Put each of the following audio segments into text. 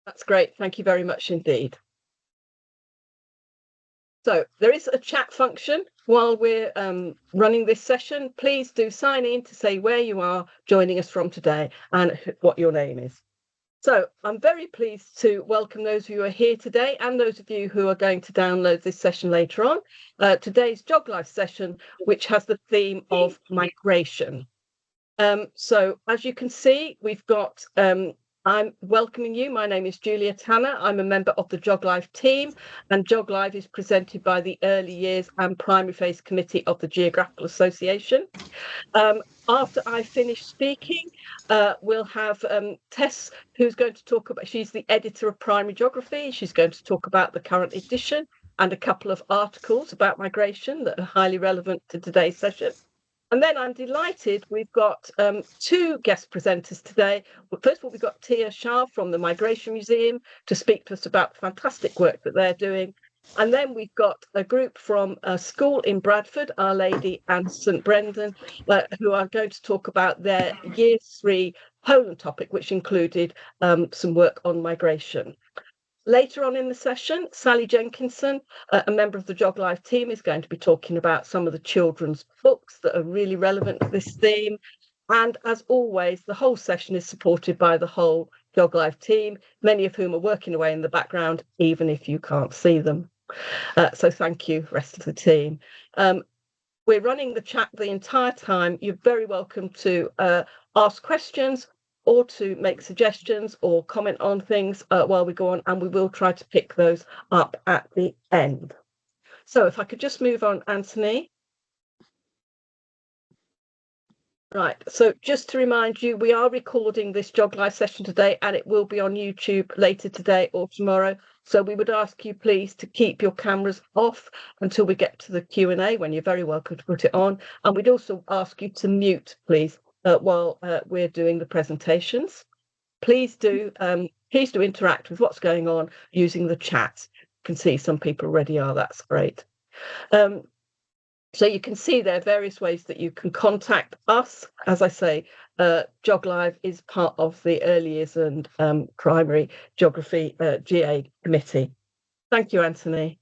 That's great. Thank you very much indeed. So there is a chat function while we're running this session. Please do sign in to say where you are joining us from today and what your name is. So I'm very pleased to welcome those of you who are here today and those of you who are going to download this session later on. Today's GeogLive session, which has the theme of migration. So as you can see, we've got, I'm welcoming you. My name is Julia Tanner. I'm a member of the GeogLive team, and GeogLive is presented by the Early Years and Primary Phase Committee of the Geographical Association. After I finish speaking, we'll have Tess, who's going to talk about, she's the editor of Primary Geography. She's going to talk about the current edition and a couple of articles about migration that are highly relevant to today's session. And then I'm delighted we've got two guest presenters today. Well, first of all, we've got Tia Shah from the Migration Museum to speak to us about the fantastic work that they're doing. And then we've got a group from a school in Bradford, Our Lady and St Brendan, who are going to talk about their Year 3 Poland topic, which included some work on migration. Later on in the session, Sally Jenkinson, a member of the GeogLive team, is going to be talking about some of the children's books that are really relevant to this theme. And as always, the whole session is supported by the whole GeogLive team, many of whom are working away in the background, even if you can't see them. So thank you, rest of the team. We're running the chat the entire time. You're very welcome to ask questions or to make suggestions or comment on things while we go on, and we will try to pick those up at the end. So if I could just move on, Anthony. Right, so just to remind you, we are recording this GeogLive session today, and it will be on YouTube later today or tomorrow. So we would ask you please to keep your cameras off until we get to the Q&A, when you're very welcome to put it on. And we'd also ask you to mute, please, while we're doing the presentations. Please do interact with what's going on using the chat. You can see some people already are, that's great. So you can see there are various ways that you can contact us. As I say, GeogLive is part of the Early Years and Primary Geography GA committee. Thank you, Anthony.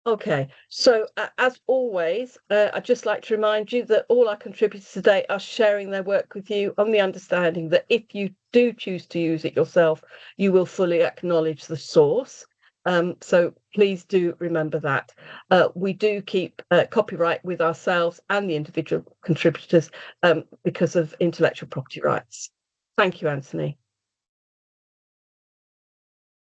Okay, so as always, I'd just like to remind you that all our contributors today are sharing their work with you on the understanding that if you do choose to use it yourself, you will fully acknowledge the source. So please do remember that. We do keep copyright with ourselves and the individual contributors because of intellectual property rights. Thank you, Anthony.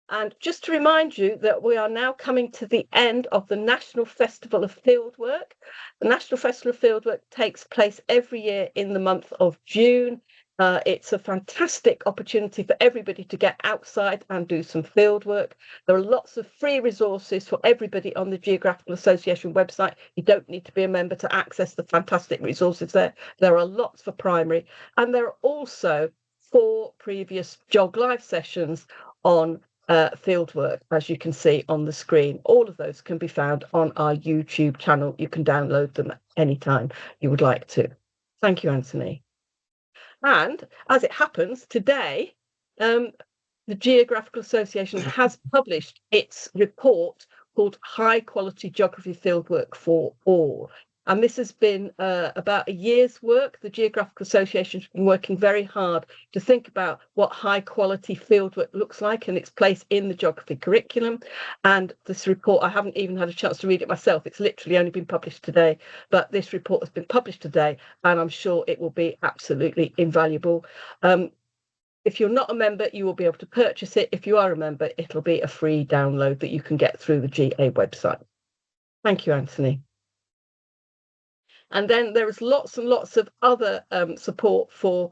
And just to remind you that we are now coming to the end of the National Festival of Fieldwork. The National Festival of Fieldwork takes place every year in the month of June. It's a fantastic opportunity for everybody to get outside and do some field work. There are lots of free resources for everybody on the Geographical Association website. You don't need to be a member to access the fantastic resources there. There are lots for primary. And there are also 4 previous GeogLive sessions on fieldwork, as you can see on the screen. All of those can be found on our YouTube channel. You can download them anytime you would like to. Thank you, Anthony. And as it happens, today, the Geographical Association has published its report called High Quality Geography Fieldwork for All. And this has been about a year's work. The Geographical Association has been working very hard to think about what high quality fieldwork looks like and its place in the geography curriculum. And this report, I haven't even had a chance to read it myself. It's literally only been published today, but this report has been published today, and I'm sure it will be absolutely invaluable. If you're not a member, you will be able to purchase it. If you are a member, it'll be a free download that you can get through the GA website. Thank you, Anthony. And then there is lots and lots of other support for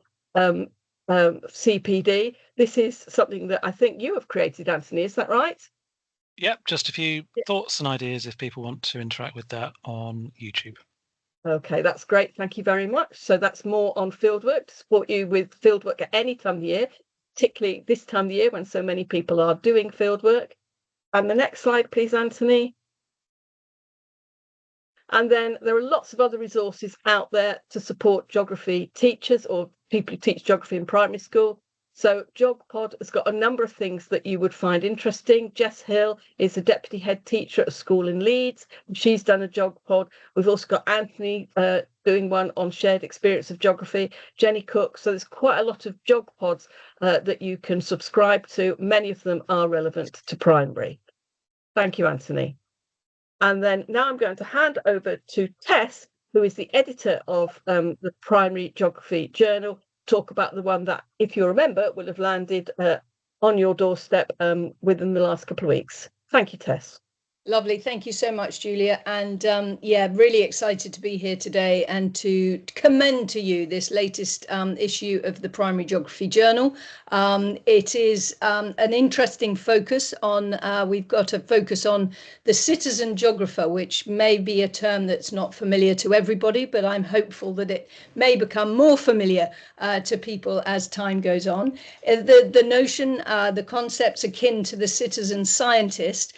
CPD. This is something that I think you have created, Anthony, is that right? Yep, just a few thoughts and ideas if people want to interact with that on YouTube. Okay, that's great. Thank you very much. So that's more on fieldwork, to support you with fieldwork at any time of the year, particularly this time of the year when so many people are doing fieldwork. And the next slide, please, Anthony. And then there are lots of other resources out there to support geography teachers or people who teach geography in primary school. So GeogPod has got a number of things that you would find interesting. Jess Hill is a deputy head teacher at a school in Leeds. She's done a GeogPod. We've also got Anthony doing one on shared experience of geography, Jenny Cook. So there's quite a lot of GeogPods that you can subscribe to. Many of them are relevant to primary. Thank you, Anthony. And then now I'm going to hand over to Tess, who is the editor of the Primary Geography Journal, talk about the one that, if you remember, will have landed on your doorstep within the last couple of weeks. Thank you, Tess. Lovely. Thank you so much, Julia. And yeah, really excited to be here today and to commend to you this latest issue of the Primary Geography Journal. It is an interesting focus on, we've got a focus on the citizen geographer, which may be a term that's not familiar to everybody, but I'm hopeful that it may become more familiar to people as time goes on. The notion, the concept's akin to the citizen scientist,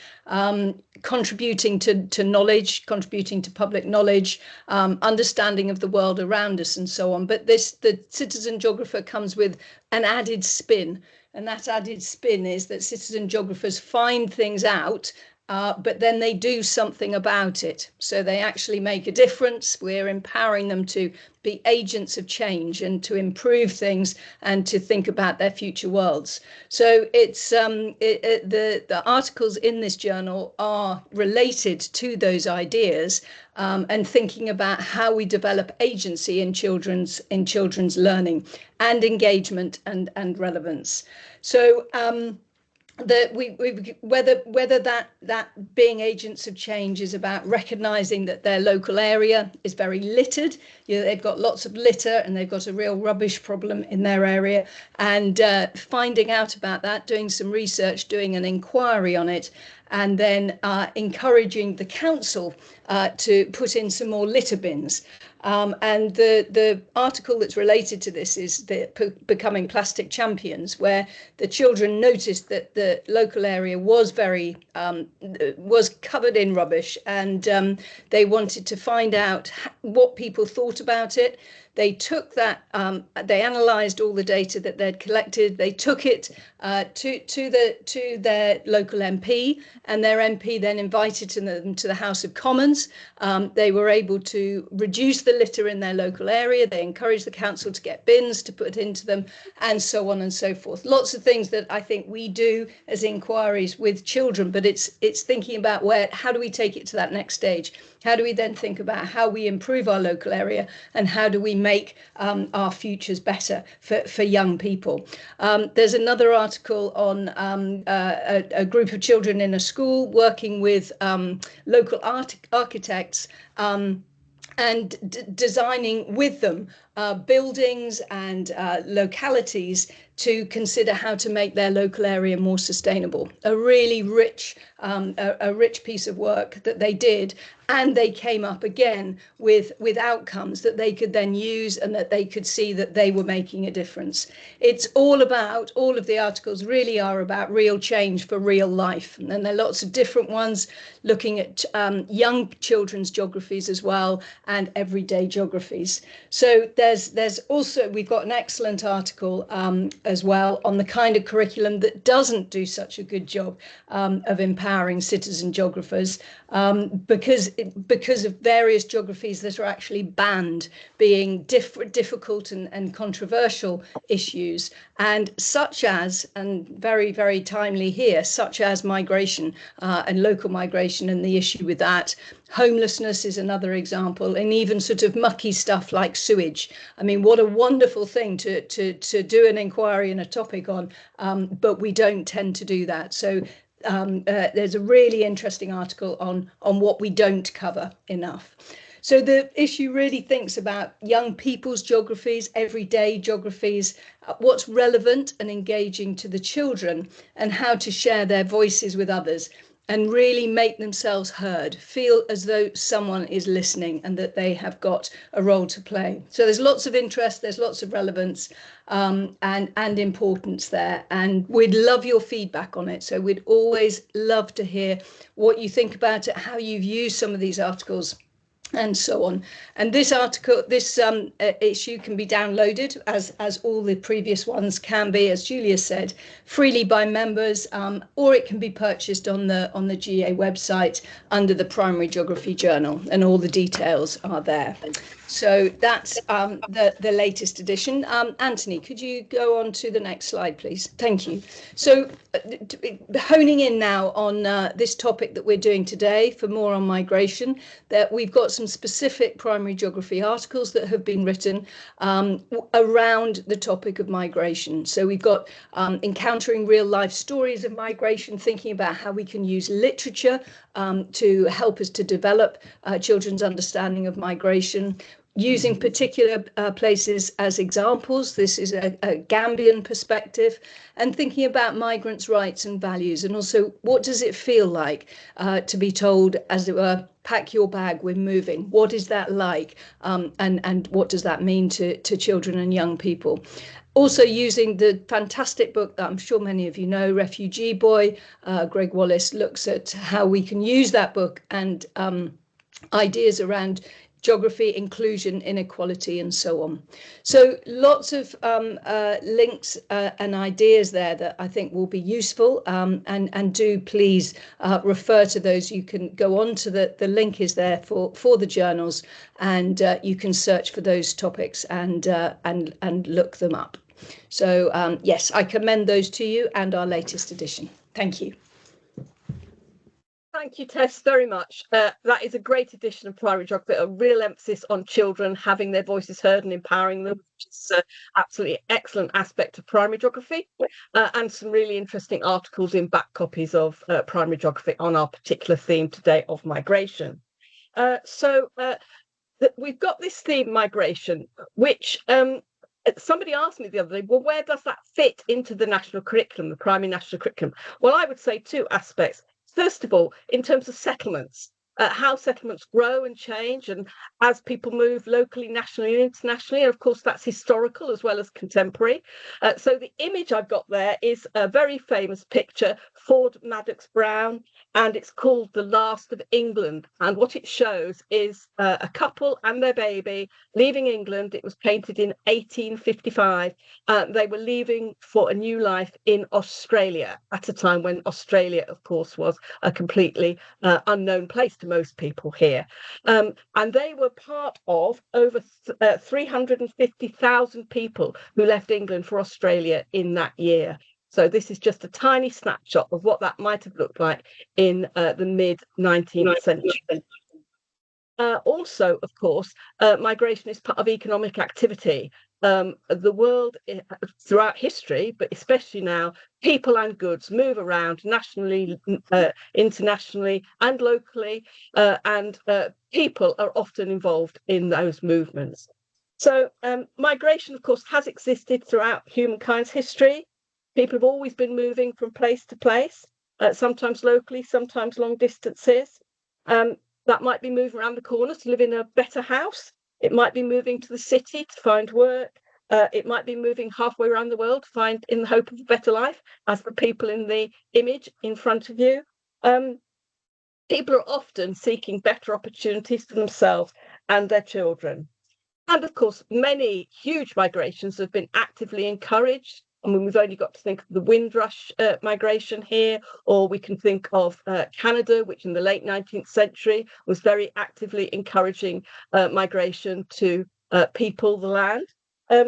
contributing to knowledge, contributing to public knowledge, understanding of the world around us and so on. But the citizen geographer comes with an added spin. And that added spin is that citizen geographers find things out, but then they do something about it. So they actually make a difference. We're empowering them to be agents of change and to improve things and to think about their future worlds. So it's the articles in this journal are related to those ideas and thinking about how we develop agency in children's learning and engagement and relevance. So whether that being agents of change is about recognizing that their local area is very littered, they've got lots of litter and they've got a real rubbish problem in their area, and finding out about that, doing some research, doing an inquiry on it, and then encouraging the council to put in some more litter bins. And the article that's related to this is the Becoming Plastic Champions, where the children noticed that the local area was was covered in rubbish, and they wanted to find out what people thought about it. They took that, they analysed all the data that they'd collected. They took it to their local MP, and their MP then invited them to the House of Commons. They were able to reduce the litter in their local area. They encouraged the council to get bins to put into them, and so on and so forth. Lots of things that I think we do as inquiries with children, but it's thinking about how do we take it to that next stage? How do we then think about how we improve our local area, and how do we make our futures better for young people? There's another article on a group of children in a school working with local architects and designing with them buildings and localities to consider how to make their local area more sustainable. A really rich piece of work that they did, and they came up again with outcomes that they could then use and that they could see that they were making a difference. It's all of the articles really are about real change for real life. And then there are lots of different ones looking at young children's geographies as well, and everyday geographies. So there's also, we've got an excellent article as well on the kind of curriculum that doesn't do such a good job of empowering citizen geographers, because of various geographies that are actually banned, being difficult and controversial issues, and such as, and very, very timely here, such as migration and local migration and the issue with that. Homelessness is another example, and even sort of mucky stuff like sewage. I mean, what a wonderful thing to do an inquiry and a topic on, but we don't tend to do that. So there's a really interesting article on what we don't cover enough. So the issue really thinks about young people's geographies, everyday geographies, what's relevant and engaging to the children, and how to share their voices with others and really make themselves heard, feel as though someone is listening and that they have got a role to play. So there's lots of interest, there's lots of relevance and importance there. And we'd love your feedback on it. So we'd always love to hear what you think about it, how you've used some of these articles, and so on. And this article, this issue can be downloaded, as all the previous ones can be, as Julia said, freely by members, or it can be purchased on the GA website under the Primary Geography Journal, and all the details are there. So that's the latest edition. Anthony, could you go on to the next slide, please? Thank you. So honing in now on this topic that we're doing today, for more on migration, that we've got some specific primary geography articles that have been written around the topic of migration. So we've got encountering real life stories of migration, thinking about how we can use literature to help us to develop children's understanding of migration, using particular places as examples. This is a Gambian perspective, and thinking about migrants' rights and values, and also what does it feel like to be told, as it were, pack your bag, we're moving. What is that like, and what does that mean to children and young people? Also using the fantastic book that I'm sure many of you know, Refugee Boy. Greg Wallace looks at how we can use that book and ideas around geography, inclusion, inequality, and so on. So lots of links and ideas there that I think will be useful, and do please refer to those. You can go on to the link is there for the journals, and you can search for those topics and look them up. So yes, I commend those to you and our latest edition. Thank you. Thank you, Tess, very much. That is a great edition of Primary Geography, a real emphasis on children having their voices heard and empowering them, which is absolutely excellent aspect of Primary Geography, and some really interesting articles in back copies of Primary Geography on our particular theme today of migration. So we've got this theme, migration, which somebody asked me the other day, well, where does that fit into the national curriculum, the primary national curriculum? Well, I would say two aspects. First of all, in terms of settlements, how settlements grow and change, and as people move locally, nationally, and internationally, and of course that's historical as well as contemporary. So the image I've got there is a very famous picture, Ford Madox Brown, and it's called The Last of England. And what it shows is a couple and their baby leaving England. It was painted in 1855. They were leaving for a new life in Australia at a time when Australia, of course, was a completely unknown place to most people here. And they were part of over 350,000 people who left England for Australia in that year. So this is just a tiny snapshot of what that might have looked like in the mid-19th century. Also, of course, migration is part of economic activity. The world throughout history, but especially now, people and goods move around nationally, internationally, and locally, and people are often involved in those movements. So migration, of course, has existed throughout humankind's history. People have always been moving from place to place, sometimes locally, sometimes long distances. That might be moving around the corner to live in a better house. It might be moving to the city to find work. It might be moving halfway around the world to find in the hope of a better life, as the people in the image in front of you. People are often seeking better opportunities for themselves and their children. And of course, many huge migrations have been actively encouraged. I mean, we've only got to think of the Windrush migration here, or we can think of Canada, which in the late 19th century was very actively encouraging migration to people the land.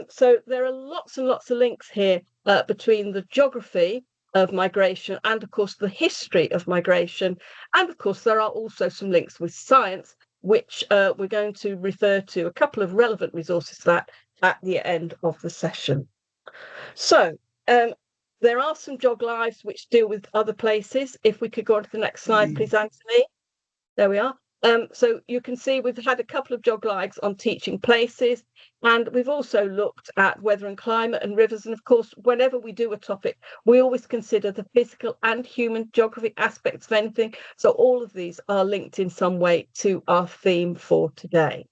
So there are lots and lots of links here between the geography of migration and, of course, the history of migration. And, of course, there are also some links with science, which we're going to refer to a couple of relevant resources for that at the end of the session. So there are some GeogLives which deal with other places. If we could go on to the next slide, please, Anthony. There we are. So you can see we've had a couple of GeogLives on teaching places, and we've also looked at weather and climate and rivers. And of course, whenever we do a topic, we always consider the physical and human geographic aspects of anything. So all of these are linked in some way to our theme for today.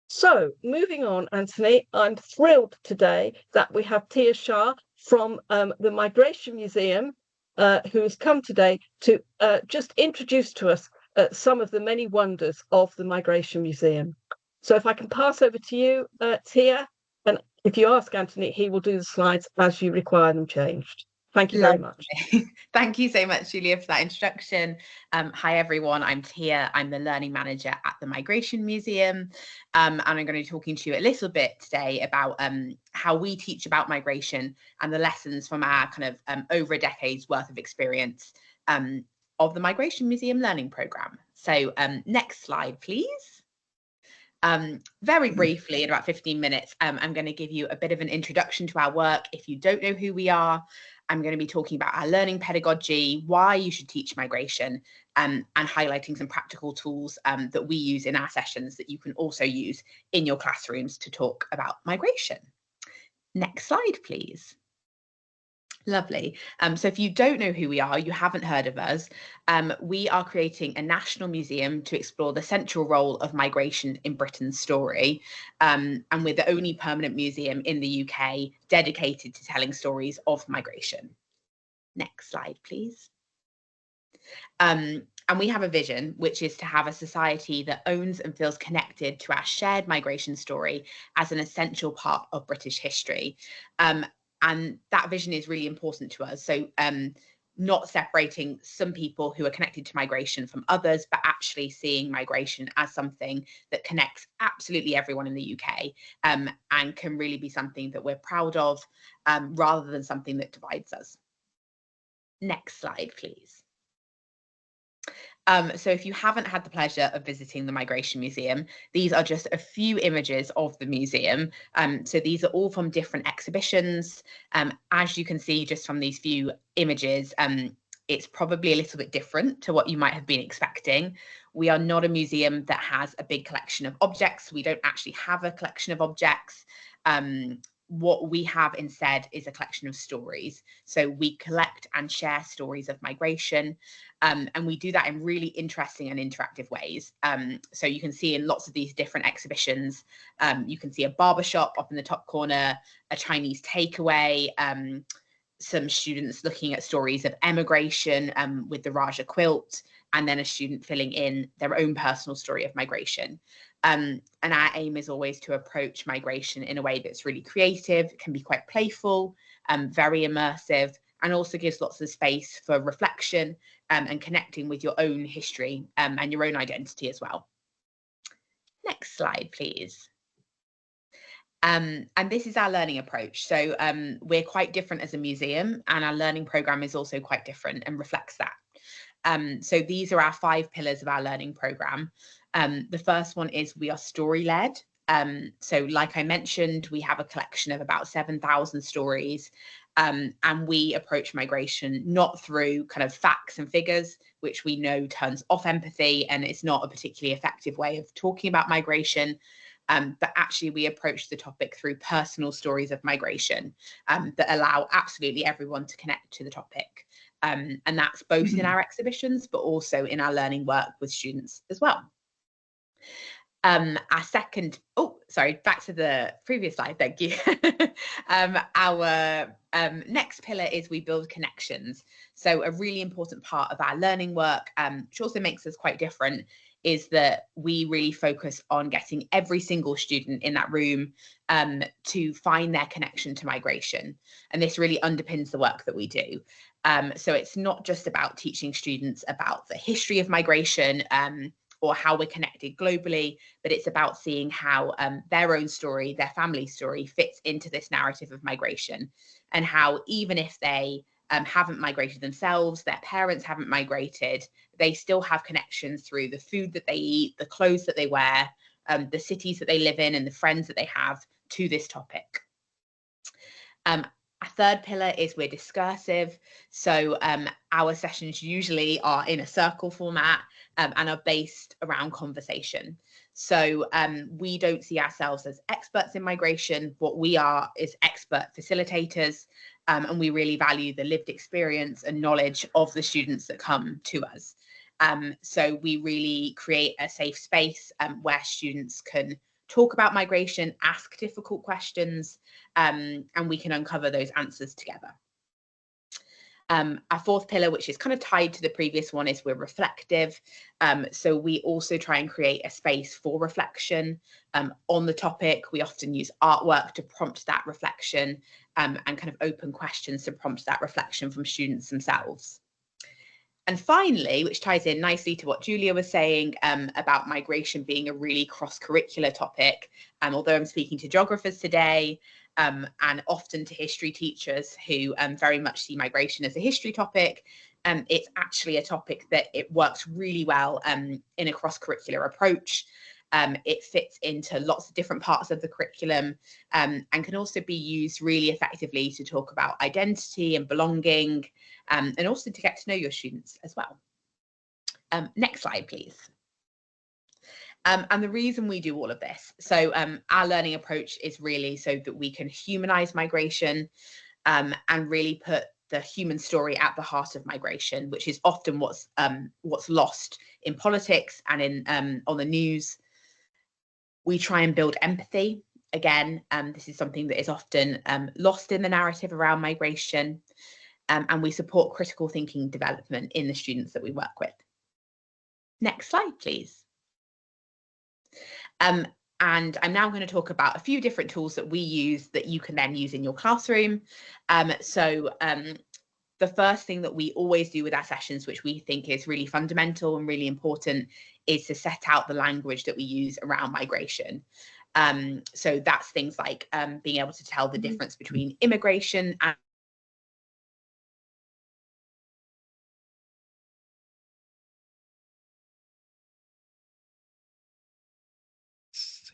So moving on, Anthony, I'm thrilled today that we have Tia Shah from the Migration Museum, who has come today to just introduce to us at some of the many wonders of the Migration Museum. So if I can pass over to you, Tia, and if you ask Anthony, he will do the slides as you require them changed. Thank you very much. Thank you so much, Julia, for that introduction. Hi, everyone. I'm Tia. I'm the Learning Manager at the Migration Museum. And I'm going to be talking to you a little bit today about how we teach about migration and the lessons from our kind of over a decade's worth of experience of the Migration Museum Learning Programme. So next slide, please. Very briefly, in about 15 minutes, I'm going to give you a bit of an introduction to our work. If you don't know who we are, I'm going to be talking about our learning pedagogy, why you should teach migration, and highlighting some practical tools that we use in our sessions that you can also use in your classrooms to talk about migration. Next slide, please. Lovely. So if you don't know who we are, you haven't heard of us, we are creating a national museum to explore the central role of migration in Britain's story. And we're the only permanent museum in the UK dedicated to telling stories of migration. Next slide, please. And we have a vision, which is to have a society that owns and feels connected to our shared migration story as an essential part of British history. And that vision is really important to us. So not separating some people who are connected to migration from others, but actually seeing migration as something that connects absolutely everyone in the UK and can really be something that we're proud of rather than something that divides us. Next slide, please. So if you haven't had the pleasure of visiting the Migration Museum, these are just a few images of the museum. So these are all from different exhibitions. As you can see just from these few images, it's probably a little bit different to what you might have been expecting. We are not a museum that has a big collection of objects. We don't actually have a collection of objects. What we have instead is a collection of stories. So we collect and share stories of migration, and we do that in really interesting and interactive ways. So you can see in lots of these different exhibitions, you can see a barbershop up in the top corner, a Chinese takeaway, some students looking at stories of emigration with the Raja quilt, and then a student filling in their own personal story of migration. And our aim is always to approach migration in a way that's really creative, can be quite playful, very immersive, and also gives lots of space for reflection and connecting with your own history and your own identity as well. Next slide, please. And this is our learning approach. So we're quite different as a museum, and our learning programme is also quite different and reflects that. So these are our 5 pillars of our learning programme. The first one is we are story-led. So like I mentioned, we have a collection of about 7,000 stories, and we approach migration not through kind of facts and figures, which we know turns off empathy, and it's not a particularly effective way of talking about migration. But actually we approach the topic through personal stories of migration that allow absolutely everyone to connect to the topic. And that's both in our exhibitions, but also in our learning work with students as well. Our second, back to the previous slide, thank you. Our next pillar is we build connections. So a really important part of our learning work, which also makes us quite different, is that we really focus on getting every single student in that room to find their connection to migration. And this really underpins the work that we do. So it's not just about teaching students about the history of migration or how we're connected globally, but it's about seeing how their own story, their family story fits into this narrative of migration, and how even if they haven't migrated themselves, their parents haven't migrated, they still have connections through the food that they eat, the clothes that they wear, the cities that they live in, and the friends that they have to this topic. Our third pillar is we're discursive. So our sessions usually are in a circle format and are based around conversation. So we don't see ourselves as experts in migration. What we are is expert facilitators, and we really value the lived experience and knowledge of the students that come to us. So we really create a safe space where students can talk about migration, ask difficult questions, and we can uncover those answers together. Our fourth pillar, which is kind of tied to the previous one, is we're reflective. So we also try and create a space for reflection on the topic. We often use artwork to prompt that reflection and kind of open questions to prompt that reflection from students themselves. And finally, which ties in nicely to what Julia was saying about migration being a really cross-curricular topic, although I'm speaking to geographers today, and often to history teachers who very much see migration as a history topic, it's actually a topic that it works really well in a cross-curricular approach. It fits into lots of different parts of the curriculum and can also be used really effectively to talk about identity and belonging, and also to get to know your students as well. Next slide, please. And the reason we do all of this, so our learning approach is really so that we can humanize migration and really put the human story at the heart of migration, which is often what's lost in politics and in on the news. We try and build empathy. Again, this is something that is often lost in the narrative around migration, and we support critical thinking development in the students that we work with. Next slide, please. And I'm now going to talk about a few different tools that we use that you can then use in your classroom. The first thing that we always do with our sessions, which we think is really fundamental and really important, is to set out the language that we use around migration. So that's things like being able to tell the difference between immigration and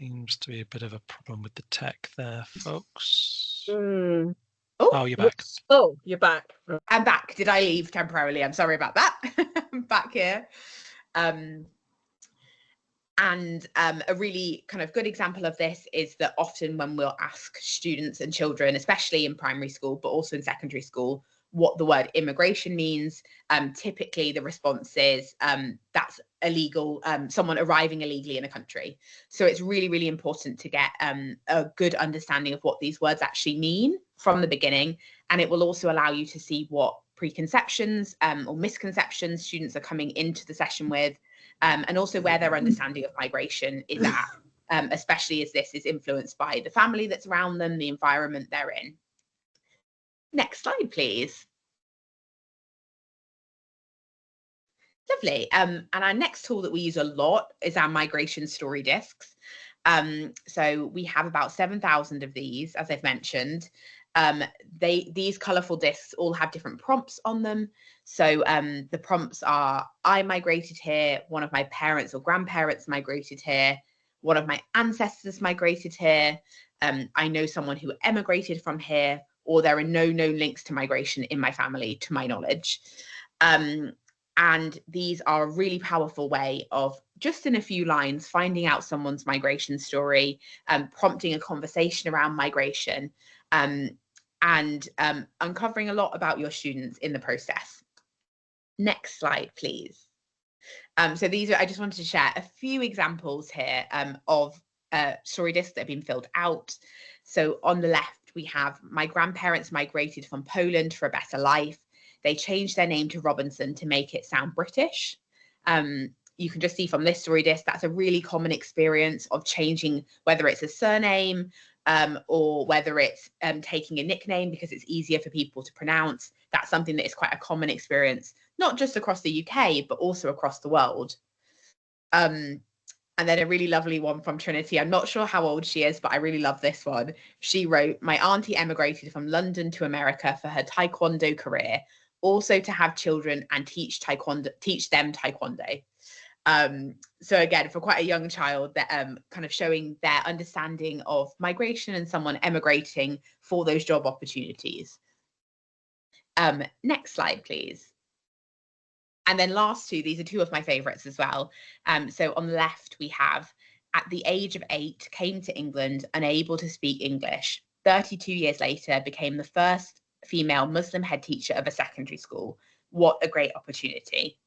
Seems to be a bit of a problem with the tech there, folks. Oh, you're back. Oh, you're back. I'm back. Did I leave temporarily? I'm sorry about that. I'm back here. And a really kind of good example of this is that often when we'll ask students and children, especially in primary school, but also in secondary school, what the word immigration means, typically the response is that's illegal, someone arriving illegally in a country. So it's really, really important to get a good understanding of what these words actually mean from the beginning. And it will also allow you to see what preconceptions or misconceptions students are coming into the session with, and also where their understanding of migration is at, especially as this is influenced by the family that's around them, the environment they're in. Next slide, please. Lovely. And our next tool that we use a lot is our migration story discs. So we have about 7,000 of these, as I've mentioned. These colourful discs all have different prompts on them. So the prompts are, I migrated here, one of my parents or grandparents migrated here, one of my ancestors migrated here, I know someone who emigrated from here, or there are no known links to migration in my family, to my knowledge. And these are a really powerful way of, just in a few lines, finding out someone's migration story, prompting a conversation around migration, and uncovering a lot about your students in the process. Next slide, please. So these are, I just wanted to share a few examples here of story discs that have been filled out. So on the left, we have, my grandparents migrated from Poland for a better life. They changed their name to Robinson to make it sound British. You can just see from this story disc, that's a really common experience of changing, whether it's a surname or whether it's taking a nickname because it's easier for people to pronounce. That's something that is quite a common experience, not just across the UK, but also across the world. And then a really lovely one from Trinity. I'm not sure how old she is, but I really love this one. She wrote, my auntie emigrated from London to America for her taekwondo career, also to have children and teach them taekwondo. So again, for quite a young child, that kind of showing their understanding of migration and someone emigrating for those job opportunities. Next slide, please. And then last two, these are two of my favorites as well. So on the left, we have, at the age of 8, came to England, unable to speak English. 32 years later, became the first female Muslim head teacher of a secondary school. What a great opportunity.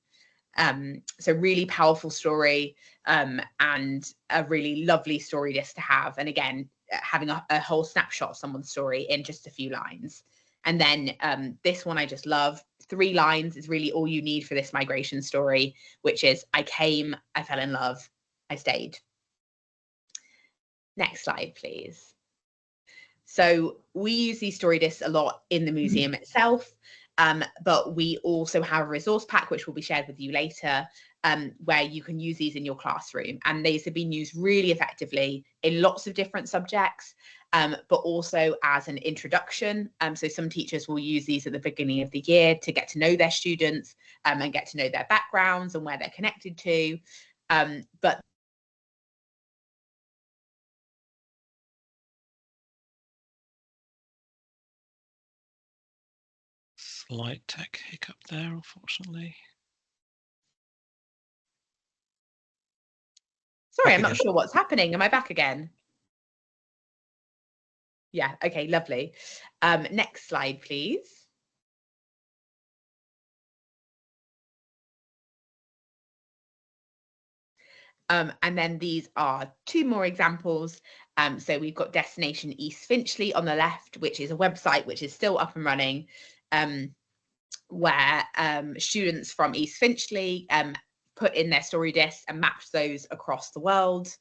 So really powerful story, and a really lovely story just to have. And again, having a whole snapshot of someone's story in just a few lines. And then this one I just love. 3 lines is really all you need for this migration story, which is I came, I fell in love, I stayed. Next slide, please. So we use these story discs a lot in the museum itself, but we also have a resource pack, which will be shared with you later, where you can use these in your classroom. And these have been used really effectively in lots of different subjects, but also as an introduction. So some teachers will use these at the beginning of the year to get to know their students and get to know their backgrounds and where they're connected to. But Slight tech hiccup there, unfortunately. Sorry, Back I'm not again. sure what's happening. Am I back again? Yeah, okay, lovely. Next slide, please. And then these are 2 more examples. So we've got Destination East Finchley on the left, which is a website which is still up and running, where students from East Finchley put in their story discs and mapped those across the world.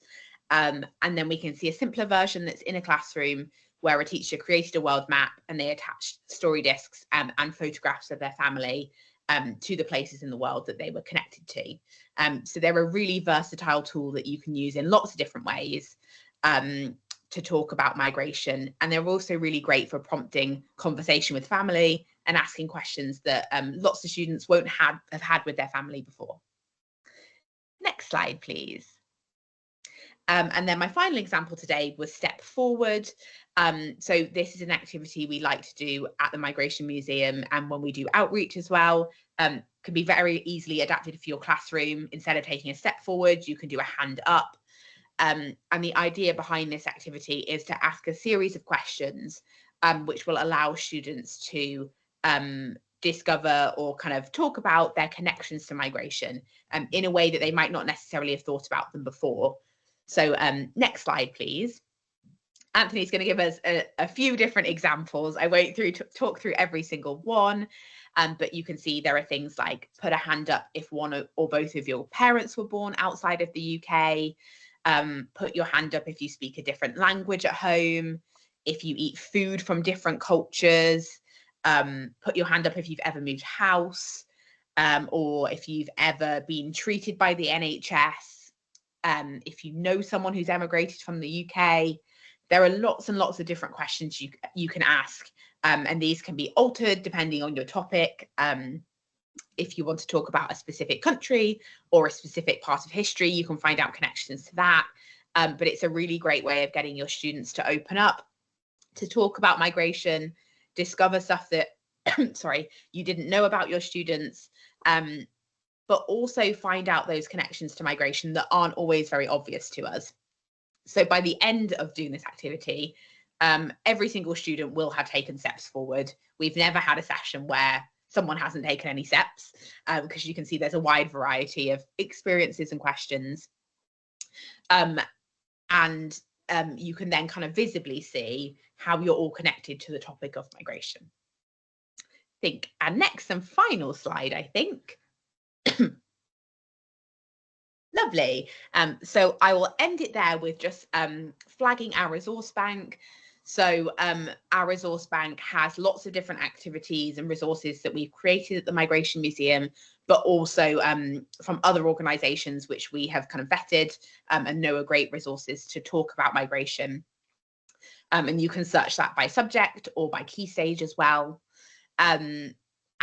And then we can see a simpler version that's in a classroom where a teacher created a world map and they attached story discs and photographs of their family to the places in the world that they were connected to. So they're a really versatile tool that you can use in lots of different ways to talk about migration. And they're also really great for prompting conversation with family and asking questions that lots of students won't have had with their family before. Next slide, please. And then my final example today was Step Forward. So this is an activity we like to do at the Migration Museum, and when we do outreach as well, can be very easily adapted for your classroom. Instead of taking a step forward, you can do a hand up. And the idea behind this activity is to ask a series of questions which will allow students to discover or kind of talk about their connections to migration in a way that they might not necessarily have thought about them before. So next slide, please. Anthony's going to give us a few different examples. I won't talk through every single one, but you can see there are things like put a hand up if one or both of your parents were born outside of the UK, put your hand up if you speak a different language at home, if you eat food from different cultures, put your hand up if you've ever moved house, or if you've ever been treated by the NHS. If you know someone who's emigrated from the UK. There are lots and lots of different questions you can ask, and these can be altered depending on your topic. If you want to talk about a specific country or a specific part of history, you can find out connections to that. But it's a really great way of getting your students to open up, to talk about migration, discover stuff that sorry, you didn't know about your students, but also find out those connections to migration that aren't always very obvious to us. So by the end of doing this activity, every single student will have taken steps forward. We've never had a session where someone hasn't taken any steps, because you can see there's a wide variety of experiences and questions. And you can then kind of visibly see how you're all connected to the topic of migration. And next and final slide, I think. Lovely. So I will end it there with just flagging our resource bank. So our resource bank has lots of different activities and resources that we've created at the Migration Museum, but also from other organisations which we have kind of vetted and know are great resources to talk about migration. And you can search that by subject or by key stage as well.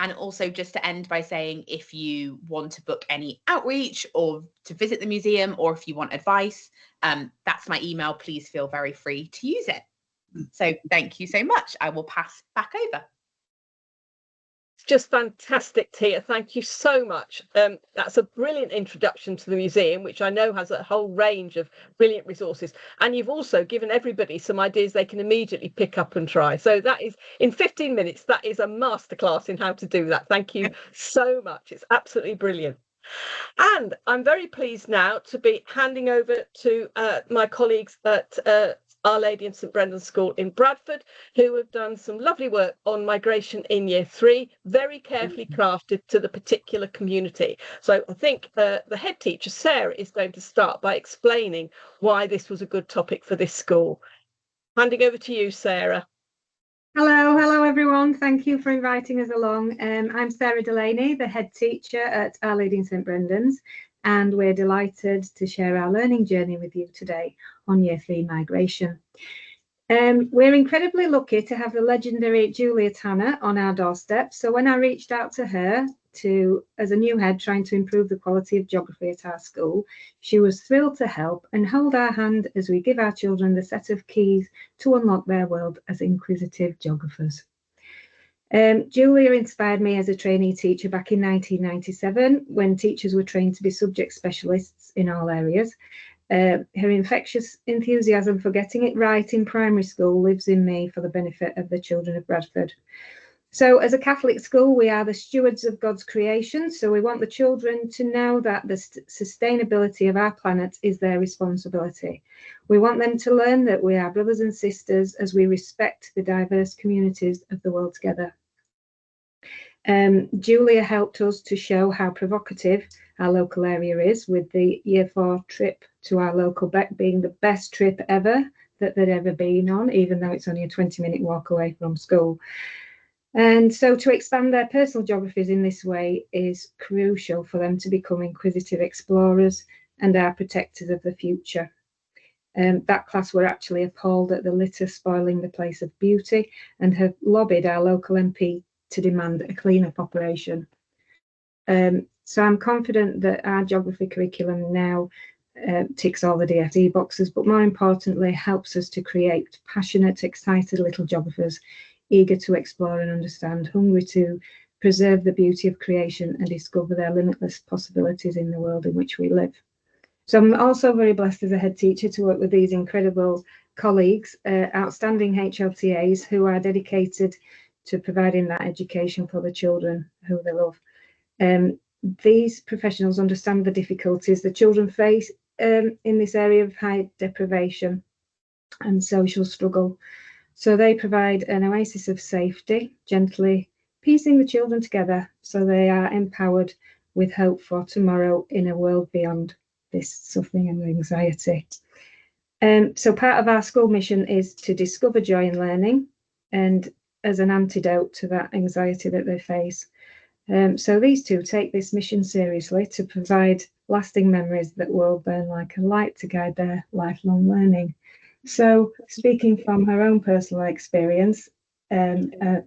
And also just to end by saying, if you want to book any outreach or to visit the museum, or if you want advice, that's my email. Please feel very free to use it. So thank you so much. I will pass back over. It's just fantastic, Tia. Thank you so much. That's a brilliant introduction to the museum, which I know has a whole range of brilliant resources. And you've also given everybody some ideas they can immediately pick up and try. So that is, in 15 minutes, that is a masterclass in how to do that. Thank you so much. It's absolutely brilliant. And I'm very pleased now to be handing over to my colleagues at Our Lady in St Brendan's School in Bradford, who have done some lovely work on migration in Year 3, very carefully crafted to the particular community. So I think the head teacher, Sarah, is going to start by explaining why this was a good topic for this school. Handing over to you, Sarah. Hello everyone. Thank you for inviting us along. I'm Sarah Delaney, the head teacher at Our Lady in St Brendan's, and we're delighted to share our learning journey with you today on Year 3 migration. We're incredibly lucky to have the legendary Julia Tanner on our doorstep. So when I reached out to her as a new head trying to improve the quality of geography at our school, she was thrilled to help and hold our hand as we give our children the set of keys to unlock their world as inquisitive geographers. Julia inspired me as a trainee teacher back in 1997 when teachers were trained to be subject specialists in all areas. Her infectious enthusiasm for getting it right in primary school lives in me for the benefit of the children of Bradford. So as a Catholic school, we are the stewards of God's creation. So we want the children to know that the sustainability of our planet is their responsibility. We want them to learn that we are brothers and sisters as we respect the diverse communities of the world together. Julia helped us to show how provocative our local area is, with the Year 4 trip to our local beck being the best trip ever that they'd ever been on, even though it's only a 20-minute walk away from school. And so to expand their personal geographies in this way is crucial for them to become inquisitive explorers and our protectors of the future. That class were actually appalled at the litter spoiling the place of beauty and have lobbied our local MP to demand a clean-up operation. So I'm confident that our geography curriculum now ticks all the DFE boxes, but more importantly helps us to create passionate, excited little geographers, eager to explore and understand, hungry to preserve the beauty of creation and discover their limitless possibilities in the world in which we live. So I'm also very blessed as a head teacher to work with these incredible colleagues, outstanding HLTAs who are dedicated to providing that education for the children who they love. These professionals understand the difficulties the children face in this area of high deprivation and social struggle. So they provide an oasis of safety, gently piecing the children together so they are empowered with hope for tomorrow in a world beyond this suffering and anxiety. So part of our school mission is to discover joy in learning and as an antidote to that anxiety that they face. So these two take this mission seriously to provide lasting memories that will burn like a light to guide their lifelong learning. So speaking from her own personal experience, her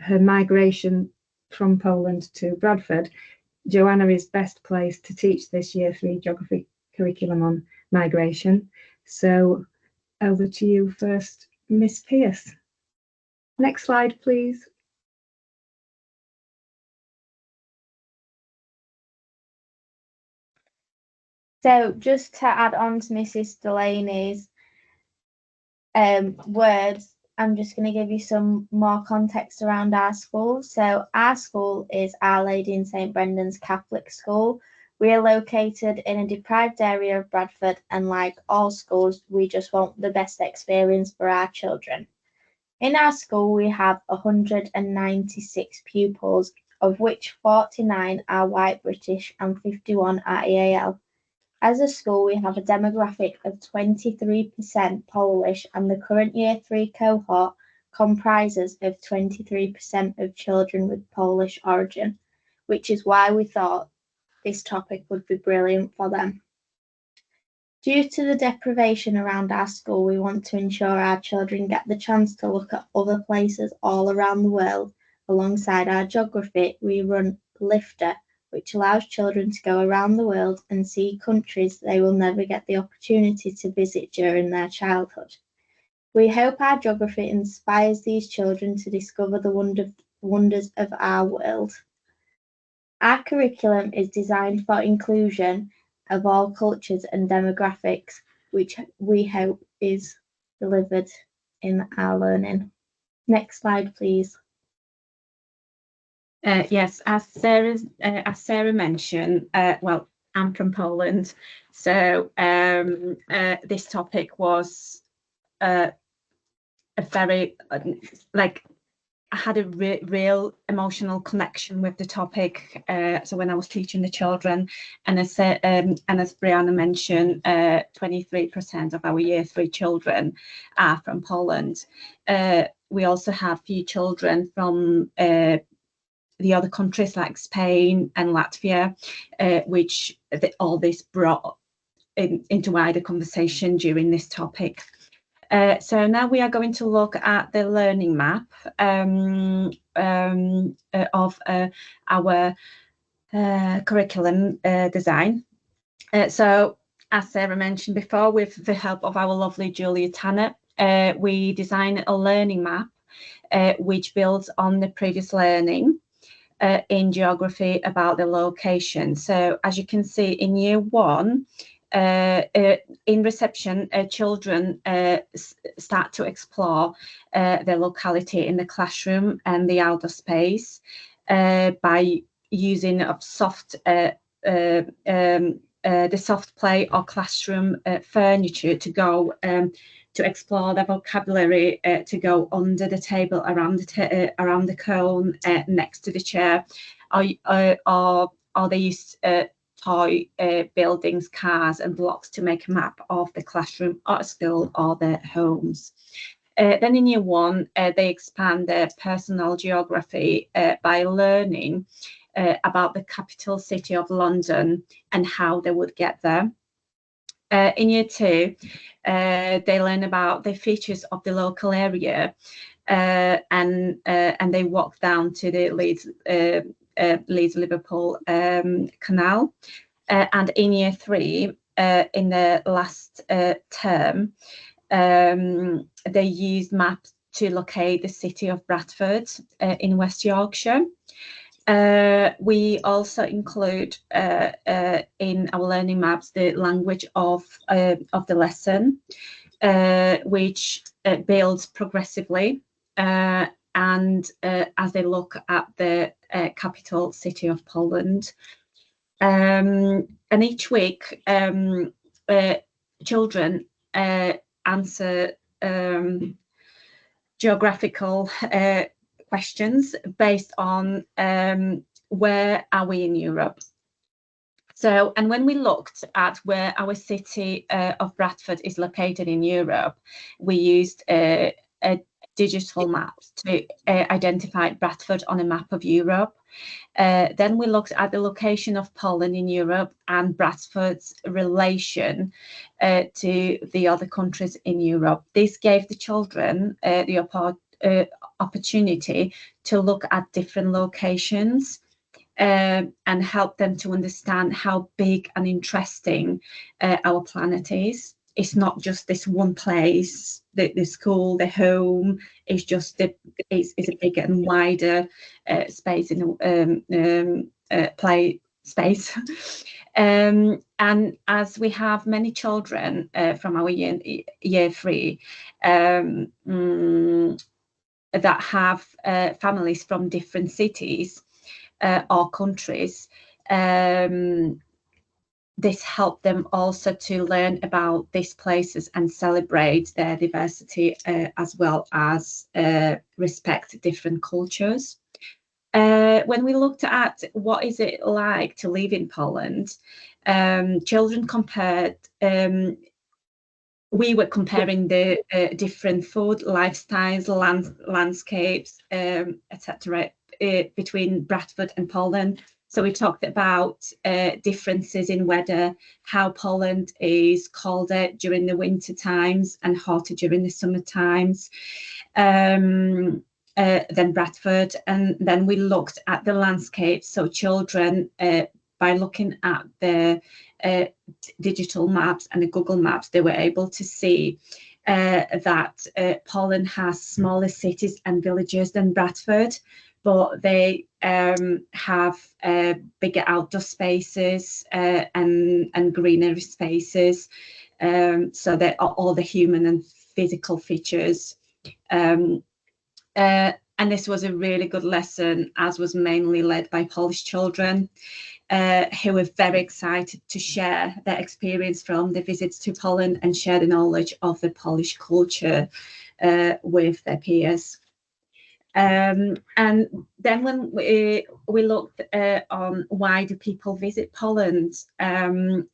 migration from Poland to Bradford, Joanna is best placed to teach this Year 3 geography curriculum on migration. So over to you first, Miss Pierce. Next slide, please. So just to add on to Mrs. Delaney's words, I'm just going to give you some more context around our school. So our school is Our Lady in St Brendan's Catholic School. We are located in a deprived area of Bradford, and like all schools, we just want the best experience for our children. In our school, we have 196 pupils, of which 49 are white British and 51 are EAL. As a school, we have a demographic of 23% Polish, and the current Year 3 cohort comprises of 23% of children with Polish origin, which is why we thought this topic would be brilliant for them. Due to the deprivation around our school, we want to ensure our children get the chance to look at other places all around the world. Alongside our geography, we run Lifter, which allows children to go around the world and see countries they will never get the opportunity to visit during their childhood. We hope our geography inspires these children to discover the wonders of our world. Our curriculum is designed for inclusion of all cultures and demographics, which we hope is delivered in our learning. Next slide, please. Yes, as Sarah mentioned, well, I'm from Poland, so this topic was a very like I had a real emotional connection with the topic. So when I was teaching the children, and as Brianna mentioned, 23% of our Year 3 children are from Poland. We also have few children from the other countries like Spain and Latvia, which all this brought into wider conversation during this topic. So now we are going to look at the learning map of our curriculum design. So as Sarah mentioned before, with the help of our lovely Julia Tanner, we designed a learning map which builds on the previous learning in geography about the location. So as you can see in Year 1, in reception, children start to explore their locality in the classroom and the outdoor space by using the soft play or classroom furniture to go to explore their vocabulary, to go under the table, around the cone, next to the chair, or they use toy buildings, cars and blocks to make a map of the classroom or school or their homes. Then in Year 1, they expand their personal geography by learning about the capital city of London and how they would get there. In Year 2, they learn about the features of the local area and they walk down to the Leeds-Liverpool canal. And in Year 3, in the last term, they used maps to locate the city of Bradford in West Yorkshire. We also include in our learning maps the language of the lesson, which builds progressively and as they look at the capital city of Poland. And each week, children answer geographical questions based on where are we in Europe. So, and when we looked at where our city of Bradford is located in Europe, we used a digital map to identify Bradford on a map of Europe. Then we looked at the location of Poland in Europe and Bradford's relation to the other countries in Europe. This gave the children the opportunity to look at different locations and help them to understand how big and interesting our planet is. It's not just this one place, the school, the home. It's just it's a bigger and wider space in play space. And as we have many children from our year 3 that have families from different cities or countries, this helped them also to learn about these places and celebrate their diversity as well as respect different cultures. When we looked at what is it like to live in Poland, children compared, we were comparing the different food, lifestyles, landscapes, etc. Between Bradford and Poland. So we talked about differences in weather, how Poland is colder during the winter times and hotter during the summer times than Bradford. And then we looked at the landscape. So children, by looking at the digital maps and the Google Maps, they were able to see that Poland has smaller cities and villages than Bradford, but they have bigger outdoor spaces and greenery spaces. So that are all the human and physical features. And this was a really good lesson, as was mainly led by Polish children. who were very excited to share their experience from the visits to Poland and share the knowledge of the Polish culture with their peers. And then when we looked on why do people visit Poland, and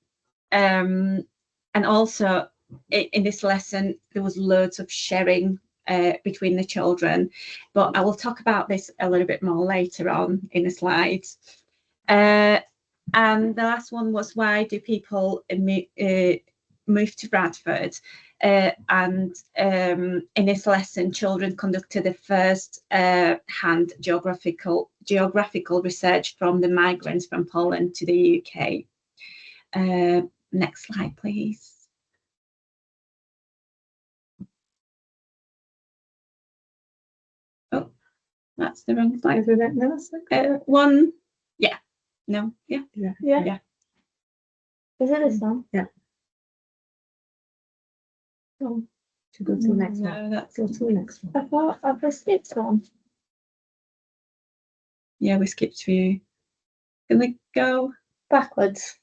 also in this lesson there was loads of sharing between the children, but I will talk about this a little bit more later on in the slides. And the last one was why do people move to Bradford? And in this lesson, children conducted the first hand geographical research from the migrants from Poland to the UK. Next slide, please. Oh, that's the wrong slide. Is it another slide? One, yeah, no, yeah. Is it this one? Yeah. Oh. To go to the next No, one. that's Go to the next one. I thought I've skipped one. yeah, we skipped through. Can we go, Backwards.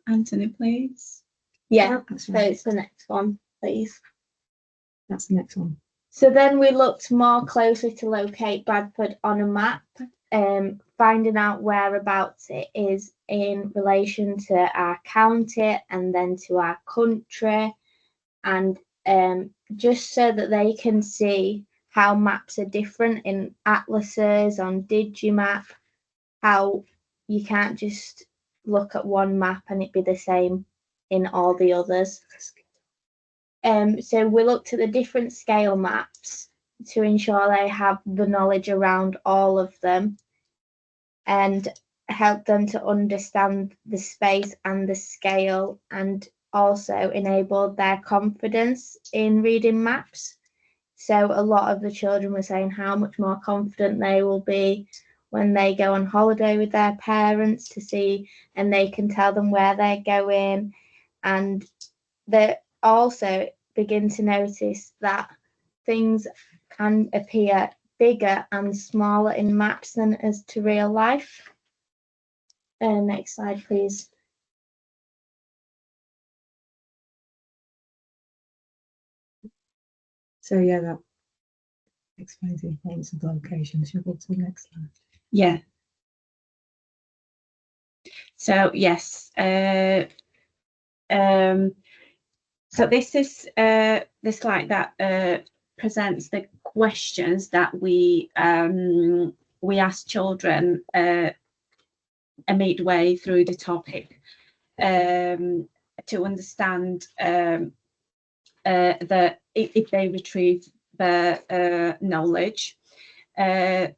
Anthony, please? Yeah, That's so right. it's the next one, please. That's the next one. So then we looked more closely to locate Bradford on a map, finding out whereabouts it is in relation to our county and then to our country, and just so that they can see how maps are different in atlases, on Digimap, how you can't just look at one map and it be the same in all the others. So we looked at the different scale maps to ensure they have the knowledge around all of them and help them to understand the space and the scale, and also enabled their confidence in reading maps. So a lot of the children were saying how much more confident they will be when they go on holiday with their parents to see, and they can tell them where they're going, and they also begin to notice that things can appear bigger and smaller in maps than as to real life. Next slide, please. So yeah, that explains the importance of the location. Should we go to the next slide? Yeah. So yes, so this is the slide that presents the questions that we asked children midway through the topic to understand that if they retrieve the knowledge.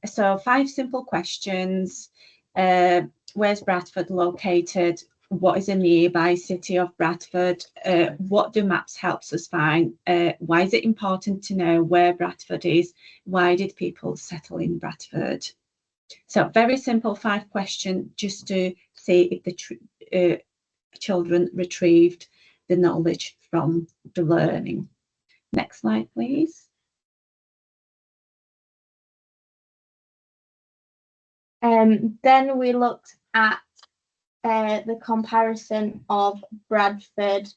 So 5 simple questions. Where's Bradford located? What is a nearby city of Bradford? What do maps help us find? Why is it important to know where Bradford is? Why did people settle in Bradford? So very simple 5 questions just to see if the children retrieved the knowledge from the learning. Next slide, please. Then we looked at the comparison of Bradford,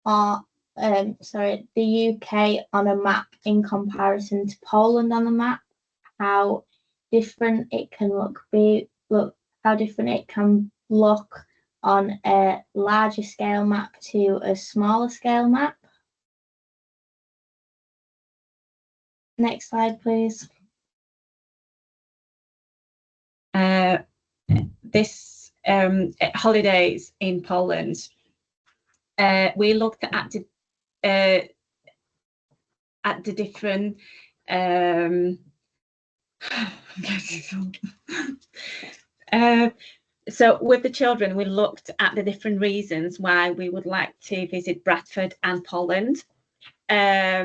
or the UK on a map in comparison to Poland on a map, how different it can how different it can look on a larger scale map to a smaller scale map. Next slide, please. This holidays in Poland, we looked at the different so with the children, we looked at the different reasons why we would like to visit Bradford and Poland. For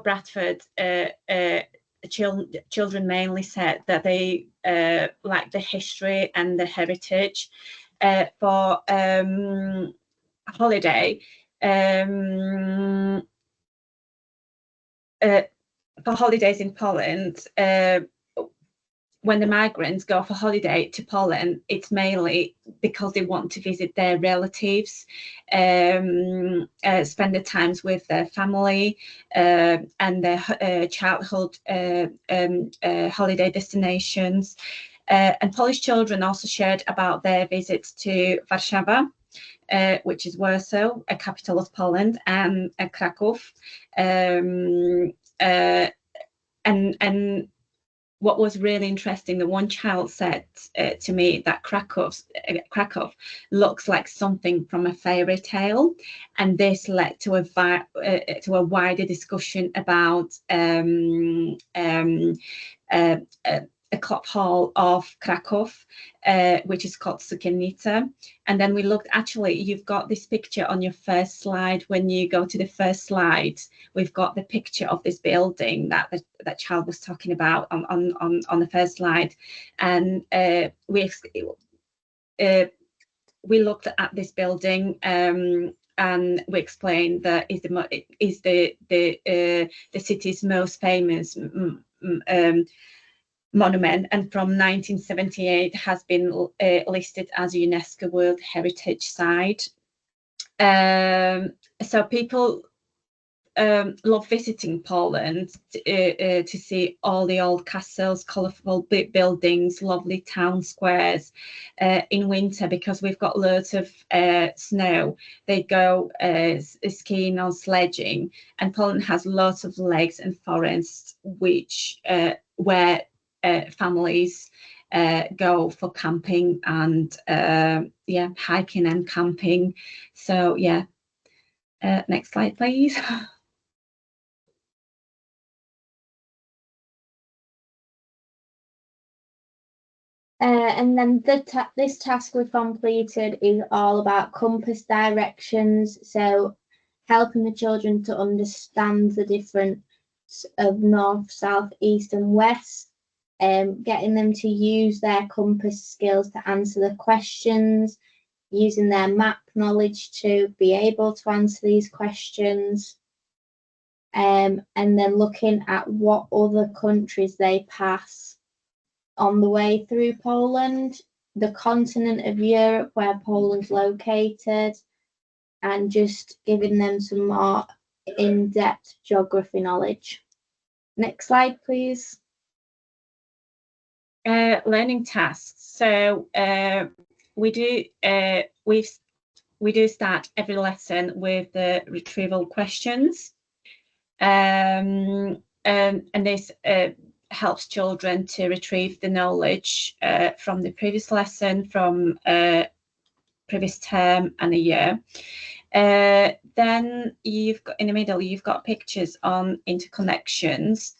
Bradford, children mainly said that they like the history and the heritage. For holiday, for holidays in Poland, when the migrants go for holiday to Poland, it's mainly because they want to visit their relatives, spend the times with their family and their childhood holiday destinations. And Polish children also shared about their visits to Warszawa, which is Warsaw, a capital of Poland, and Kraków. And what was really interesting, the one child said to me that Kraków looks like something from a fairy tale, and this led to a wider discussion about a club hall of Kraków, which is called Sukiennica. And then we looked, actually, you've got this picture on your first slide. When you go to the first slide, we've got the picture of this building that that child was talking about on the first slide. And we looked at this building and we explained that is the city's most famous monument, and from 1978 has been listed as a UNESCO World Heritage Site. So people love visiting Poland to see all the old castles, colourful buildings, lovely town squares. In winter, because we've got loads of snow, they go skiing or sledging, and Poland has lots of lakes and forests which where families go for camping and hiking and camping. So next slide, please. And then this task we completed is all about compass directions, so helping the children to understand the difference of north, south, east and west, getting them to use their compass skills to answer the questions, using their map knowledge to be able to answer these questions, and then looking at what other countries they pass on the way through Poland, the continent of Europe where Poland's located, and just giving them some more in-depth geography knowledge. Next slide, please. Learning tasks. So we do start every lesson with the retrieval questions, and this helps children to retrieve the knowledge from the previous lesson, from previous term and a year. Then you've got in the middle, you've got pictures on interconnections.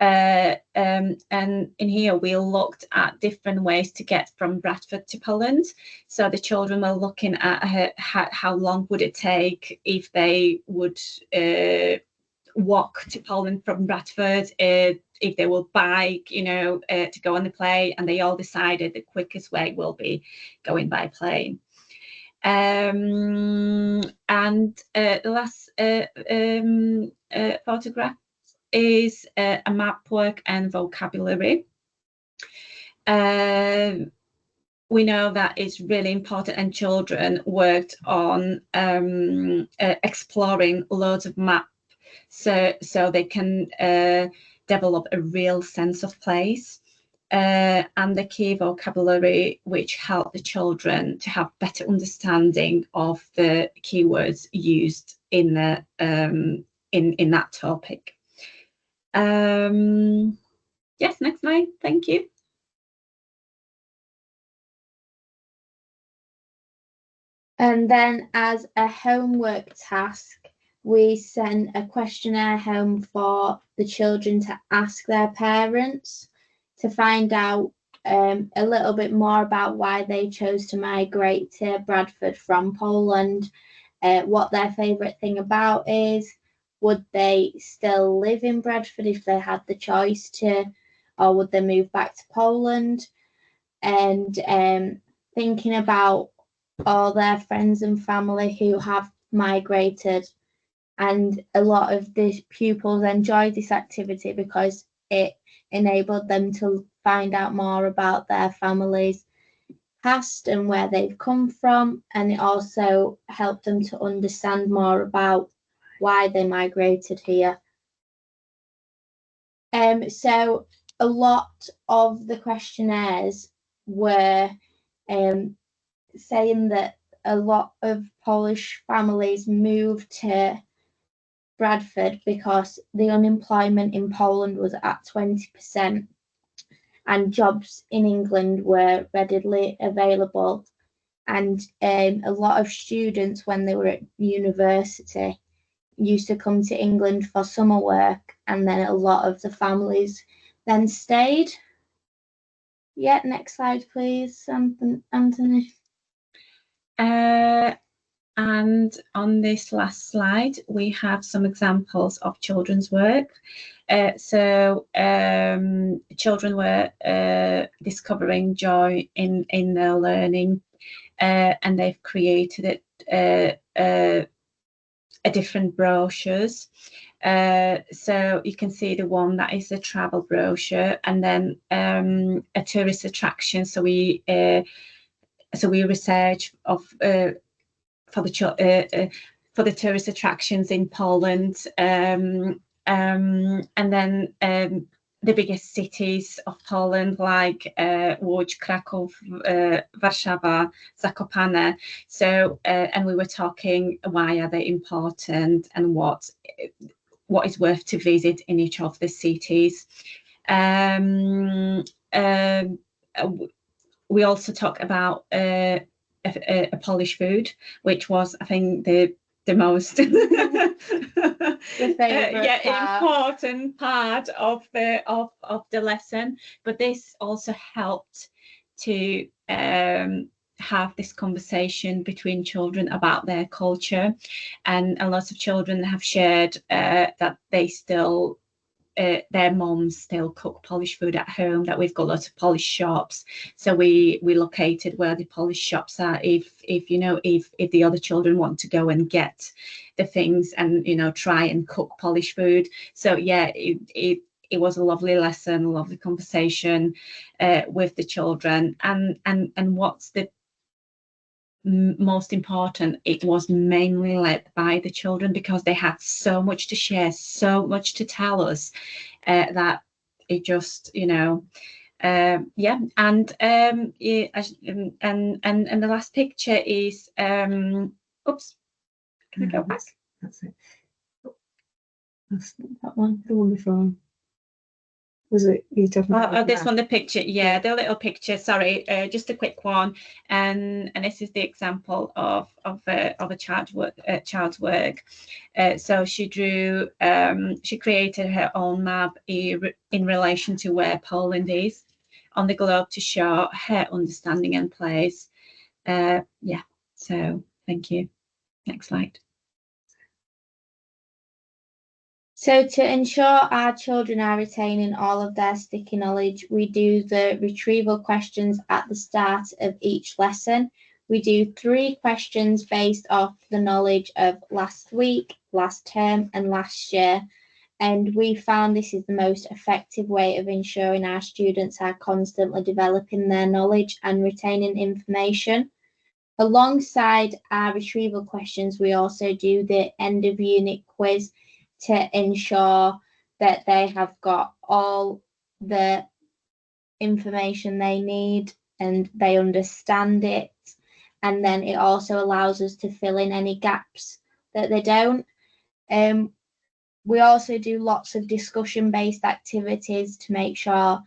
And in here we looked at different ways to get from Bradford to Poland. So the children were looking at how long would it take if they would walk to Poland from Bradford, if they will bike, to go on the plane, and they all decided the quickest way will be going by plane. And the last photograph is a map work and vocabulary. We know that it's really important, and children worked on exploring loads of maps so they can develop a real sense of place, and the key vocabulary which help the children to have better understanding of the keywords used in the in that topic. Yes, next slide, thank you. And then as a homework task, we sent a questionnaire home for the children to ask their parents to find out a little bit more about why they chose to migrate to Bradford from Poland, what their favourite thing about is, would they still live in Bradford if they had the choice to, or would they move back to Poland, and thinking about all their friends and family who have migrated. And a lot of the pupils enjoyed this activity because it enabled them to find out more about their families past and where they've come from, and it also helped them to understand more about why they migrated here. So a lot of the questionnaires were saying that a lot of Polish families moved to Bradford because the unemployment in Poland was at 20% and jobs in England were readily available. And a lot of students, when they were at university, used to come to England for summer work, and then a lot of the families then stayed. Yeah, next slide, please, Anthony. And on this last slide, we have some examples of children's work. Children were discovering joy in their learning, and they've created a different brochures. So you can see the one that is a travel brochure, and then a tourist attraction. So we research of for the tourist attractions in Poland, and then the biggest cities of Poland, like Łódź, Kraków, Warszawa, Zakopane. So, and we were talking, why are they important, and what is worth to visit in each of the cities. We also talk about a Polish food, which was, I think, the most important part of the lesson. But this also helped to have this conversation between children about their culture, and a lot of children have shared that they still their moms still cook Polish food at home, that we've got lots of Polish shops. So we located where the Polish shops are, if the other children want to go and get the things and, try and cook Polish food. So yeah, it was a lovely lesson, a lovely conversation with the children. And what's the most important, it was mainly led by the children, because they had so much to share, so much to tell us, that it just, and the last picture is oops, can I go back? That's it. That's that one, the one before. Was it you talking about? This one, the picture, yeah, the little picture. Sorry, just a quick one, and this is the example of a child's work. So she drew, she created her own map in relation to where Poland is on the globe to show her understanding and place. Yeah. So thank you. Next slide. So to ensure our children are retaining all of their sticky knowledge, we do the retrieval questions at the start of each lesson. We do 3 questions based off the knowledge of last week, last term, and last year. And we found this is the most effective way of ensuring our students are constantly developing their knowledge and retaining information. Alongside our retrieval questions, we also do the end of unit quiz to ensure that they have got all the information they need and they understand it. And then it also allows us to fill in any gaps that they don't. We also do lots of discussion-based activities to make sure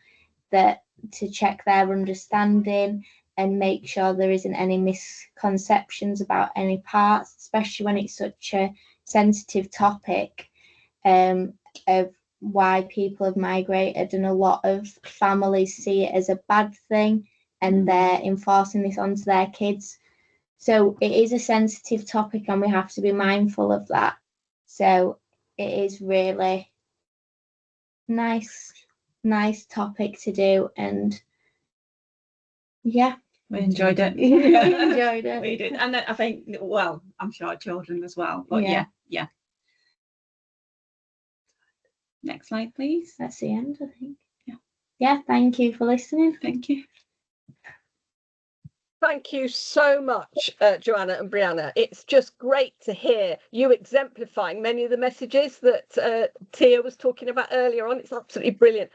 that, to check their understanding and make sure there isn't any misconceptions about any parts, especially when it's such a sensitive topic. Of why people have migrated, and a lot of families see it as a bad thing and they're enforcing this onto their kids. So it is a sensitive topic and we have to be mindful of that. So it is really nice topic to do, and yeah, we enjoyed it. we enjoyed it. We did, and I think, well, I'm sure children as well, but yeah. Next slide, please. That's the end, I think. Yeah. yeah, thank you for listening. Thank you. Thank you so much, Joanna and Brianna. It's just great to hear you exemplifying many of the messages that Tia was talking about earlier on. It's absolutely brilliant.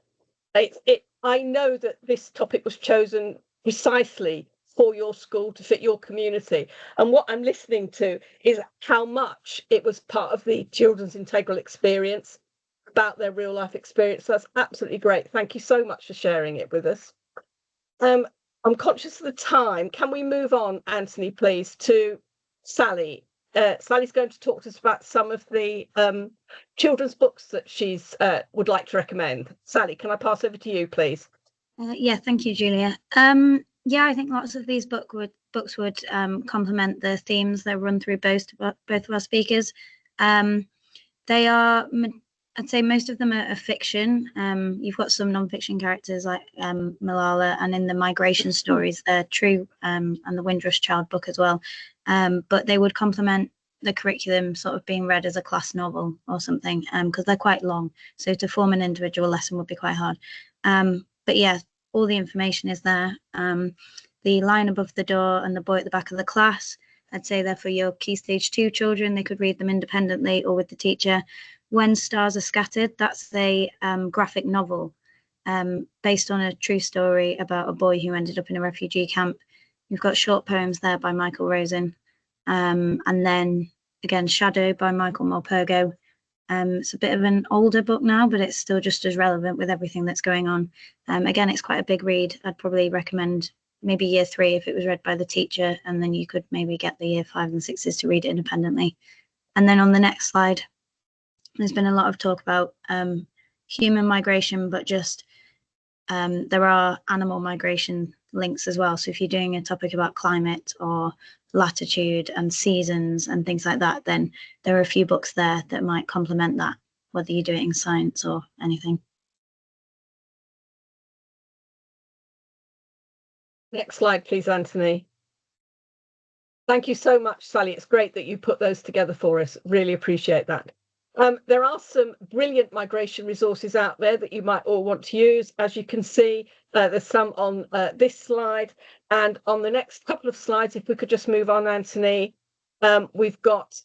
I know that this topic was chosen precisely for your school to fit your community. And what I'm listening to is how much it was part of the children's integral experience, about their real life experience. So that's absolutely great. Thank you so much for sharing it with us. I'm conscious of the time. Can we move on, Anthony, please, to Sally? Sally's going to talk to us about some of the children's books that she's would like to recommend. Sally, can I pass over to you, please? Yeah, thank you, Julia. Yeah, I think lots of these books would complement the themes that run through both of our speakers. They are, I'd say most of them are fiction. You've got some non-fiction characters like Malala, and in the migration stories, they're true, and the Windrush Child book as well. But they would complement the curriculum sort of being read as a class novel or something, because they're quite long. So to form an individual lesson would be quite hard. But yeah, all the information is there. The Line Above the Door and The Boy at the Back of the Class, I'd say they're for your Key Stage 2 children. They could read them independently or with the teacher. When Stars Are Scattered, that's a graphic novel based on a true story about a boy who ended up in a refugee camp. You've got short poems there by Michael Rosen. And then again, Shadow by Michael Morpurgo. It's a bit of an older book now, but it's still just as relevant with everything that's going on. Again, it's quite a big read. I'd probably recommend maybe year 3 if it was read by the teacher, and then you could maybe get the year 5 and 6s to read it independently. And then on the next slide, there's been a lot of talk about human migration, but just there are animal migration links as well. So if you're doing a topic about climate or latitude and seasons and things like that, then there are a few books there that might complement that, whether you do it in science or anything. Next slide, please, Anthony. Thank you so much, Sally. It's great that you put those together for us. Really appreciate that. There are some brilliant migration resources out there that you might all want to use. As you can see, there's some on this slide, and on the next couple of slides, if we could just move on, Anthony, we've got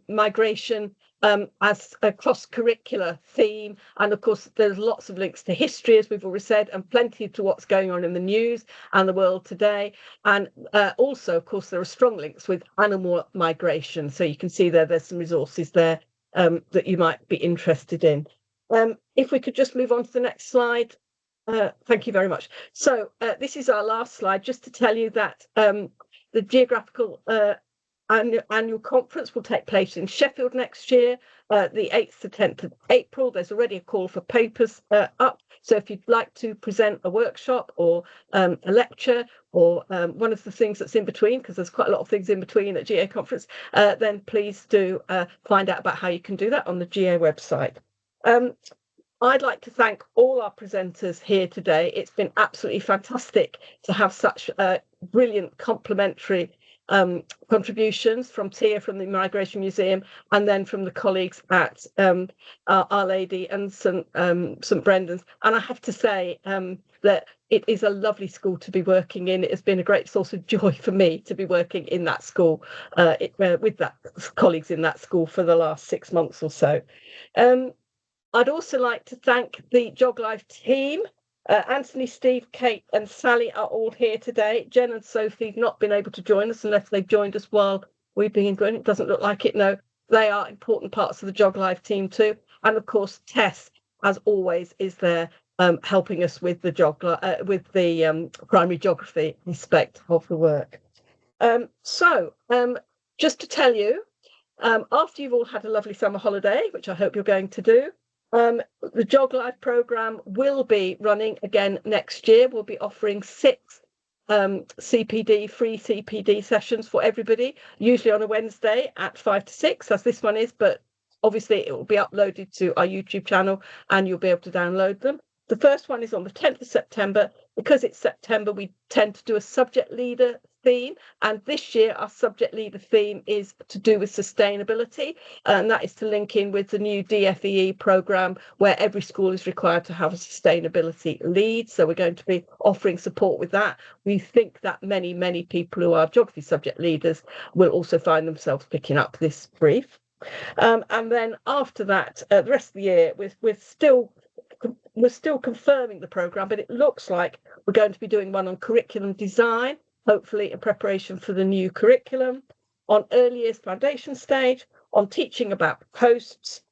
migration as a cross-curricular theme, and of course there's lots of links to history, as we've already said, and plenty to what's going on in the news and the world today. And also, of course, there are strong links with animal migration, so you can see there's some resources there that you might be interested in. If we could just move on to the next slide. Thank you very much. So this is our last slide, just to tell you that the geographical annual conference will take place in Sheffield next year, the 8th to 10th of April. There's already a call for papers up. So if you'd like to present a workshop or a lecture or one of the things that's in between, because there's quite a lot of things in between at GA conference, then please do find out about how you can do that on the GA website. I'd like to thank all our presenters here today. It's been absolutely fantastic to have such brilliant complementary contributions from Tia from the Migration Museum, and then from the colleagues at Our Lady and St Brendan's. And I have to say that it is a lovely school to be working in. It has been a great source of joy for me to be working in that school, with that colleagues in that school for the last 6 months or so. I'd also like to thank the GeogLive team. Anthony, Steve, Kate and Sally are all here today. Jen and Sophie have not been able to join us unless they've joined us while we've been going. It doesn't look like it, no. They are important parts of the GeogLive team too. And of course, Tess, as always, is there helping us with the primary geography aspect of the work. Just to tell you, after you've all had a lovely summer holiday, which I hope you're going to do, the GeogLive programme will be running again next year. We'll be offering 6 free CPD sessions for everybody, usually on a Wednesday at 5 to 6, as this one is, but obviously it will be uploaded to our YouTube channel and you'll be able to download them. The first one is on the 10th of September. Because it's September, we tend to do a subject leader theme. And this year, our subject leader theme is to do with sustainability. And that is to link in with the new DFEE programme, where every school is required to have a sustainability lead. So we're going to be offering support with that. We think that many people who are geography subject leaders will also find themselves picking up this brief. And then after that, the rest of the year, we're still confirming the programme, but it looks like we're going to be doing one on curriculum design, hopefully in preparation for the new curriculum, on early years foundation stage, on teaching about posts.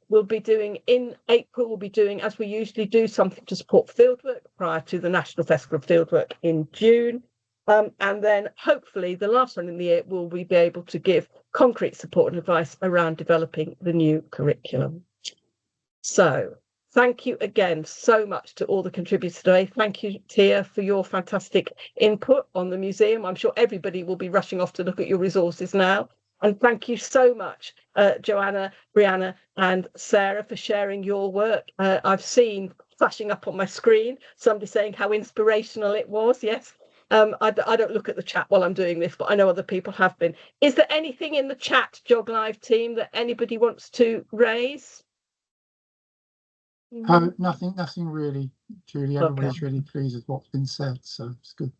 We'll be doing in April, we'll be doing, as we usually do, something to support fieldwork prior to the National Festival of Fieldwork in June. And then hopefully the last one in the year, will we be able to give concrete support and advice around developing the new curriculum. So thank you again so much to all the contributors today. Thank you, Tia, for your fantastic input on the museum. I'm sure everybody will be rushing off to look at your resources now. And thank you so much, Joanna, Brianna and Sarah, for sharing your work. I've seen flashing up on my screen somebody saying how inspirational it was. Yes. I don't look at the chat while I'm doing this, but I know other people have been. Is there anything in the chat, GeogLive team, that anybody wants to raise? Nothing really, Julie. Everybody's really pleased with what's been said, so it's good.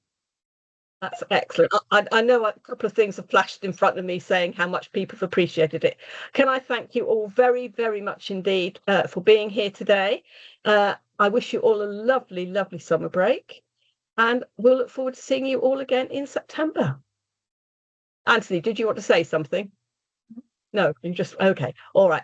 That's excellent. I know a couple of things have flashed in front of me saying how much people have appreciated it. Can I thank you all very, very much indeed for being here today. I wish you all a lovely, lovely summer break. And we'll look forward to seeing you all again in September. Anthony, did you want to say something? No, you just, okay. All right.